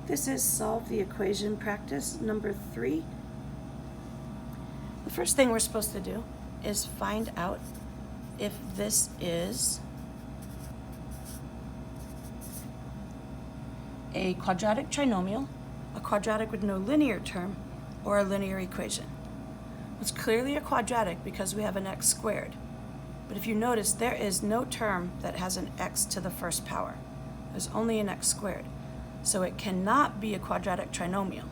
This is solve the equation practice number 3. The first thing we're supposed to do is find out if this is a quadratic trinomial, a quadratic with no linear term, or a linear equation. It's clearly a quadratic because we have an x squared. But if you notice, there is no term that has an x to the first power. There's only an x squared. So it cannot be a quadratic trinomial.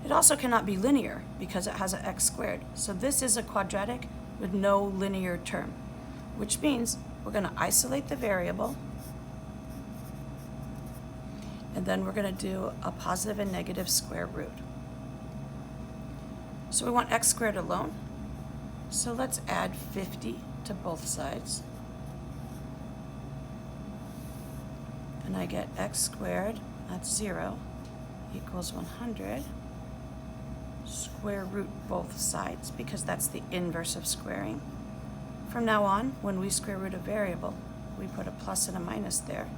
It also cannot be linear because it has an x squared. So this is a quadratic with no linear term, which means we're going to isolate the variable, and then we're going to do a positive and negative square root. So we want x squared alone. So let's add 50 to both sides. And I get x squared, that's 0, equals 100. Square root both sides because that's the inverse of squaring. From now on, when we square root a variable, we put a plus and a minus there.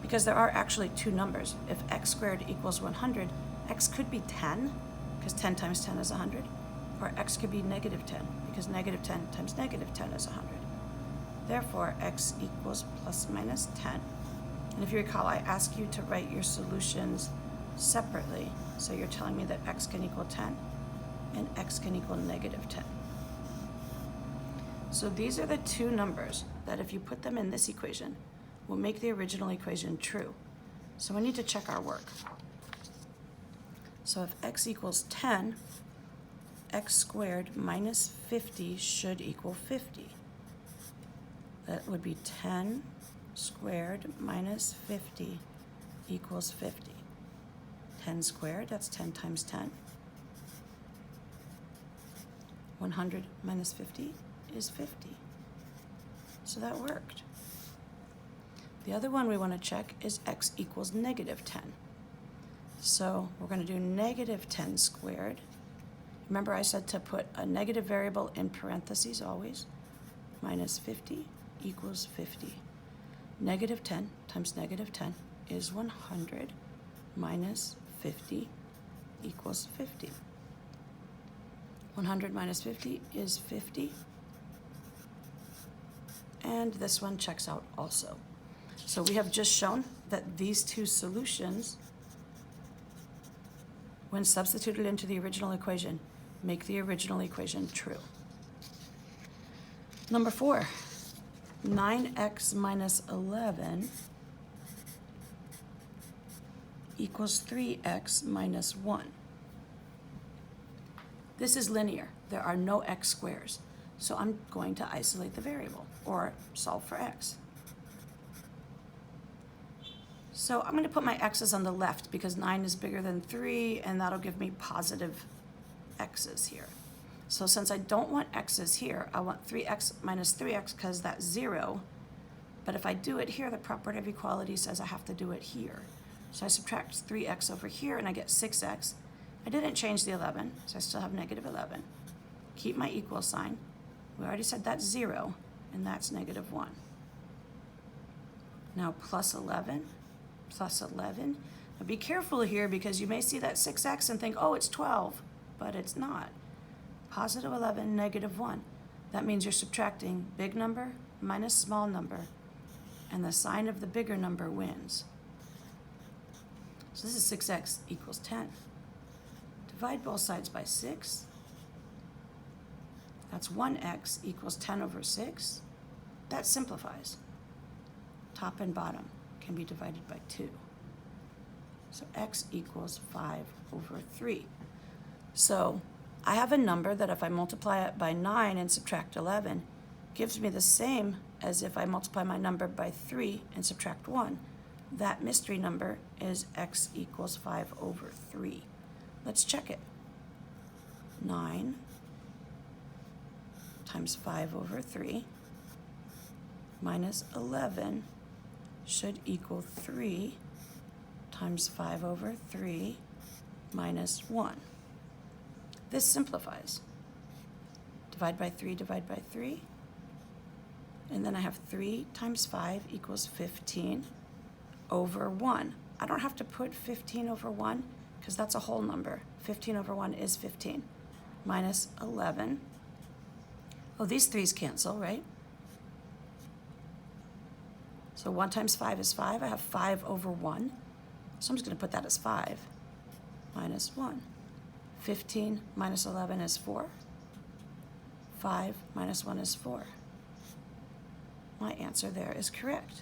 Because there are actually two numbers. If x squared equals 100, x could be 10, because 10 times 10 is 100. Or x could be negative 10, because negative 10 times negative 10 is 100. Therefore, x equals plus minus 10. And if you recall, I asked you to write your solutions separately. So you're telling me that x can equal 10 and x can equal negative 10. So these are the two numbers that if you put them in this equation will make the original equation true. So we need to check our work. So if x equals 10, x squared minus 50 should equal 50. That would be 10 squared minus 50 equals 50. 10 squared, that's 10 times 10. 100 minus 50 is 50. So that worked. The other one we want to check is x equals negative 10. So we're going to do negative 10 squared. Remember I said to put a negative variable in parentheses always. Minus 50 equals 50. Negative 10 times negative 10 is 100 minus 50 equals 50. 100 minus 50 is 50. And this one checks out also. So we have just shown that these two solutions, when substituted into the original equation, make the original equation true. Number 4, 9x minus 11 equals 3x minus 1. This is linear. There are no x squares. So I'm going to isolate the variable or solve for x. So I'm going to put my x's on the left because 9 is bigger than 3, and that'll give me positive x's here. So since I don't want x's here, I want 3x minus 3x because that's 0. But if I do it here, the property of equality says I have to do it here. So I subtract 3x over here and I get 6x. I didn't change the 11, so I still have negative 11. Keep my equal sign. We already said that's 0, and that's negative 1. Now plus 11, plus 11. Now be careful here because you may see that 6x and think, oh, it's 12, but it's not. Positive 11, negative 1. That means you're subtracting big number minus small number, and the sign of the bigger number wins. So this is 6x equals 10. Divide both sides by 6. That's 1x equals 10 over 6. That simplifies. Top and bottom can be divided by 2. So x equals 5 over 3. So I have a number that if I multiply it by 9 and subtract 11, gives me the same as if I multiply my number by 3 and subtract 1. That mystery number is x equals 5 over 3. Let's check it. 9 times 5 over 3 minus 11 should equal 3 times 5 over 3 minus 1. This simplifies. Divide by 3, divide by 3. And then I have 3 times 5 equals 15 over 1. I don't have to put 15 over 1 because that's a whole number. 15 over 1 is 15. Minus 11. Oh, these 3's cancel, right? So 1 times 5 is 5. I have 5 over 1. So I'm just going to put that as 5. Minus 1. 15 minus 11 is 4. 5 minus 1 is 4. My answer there is correct.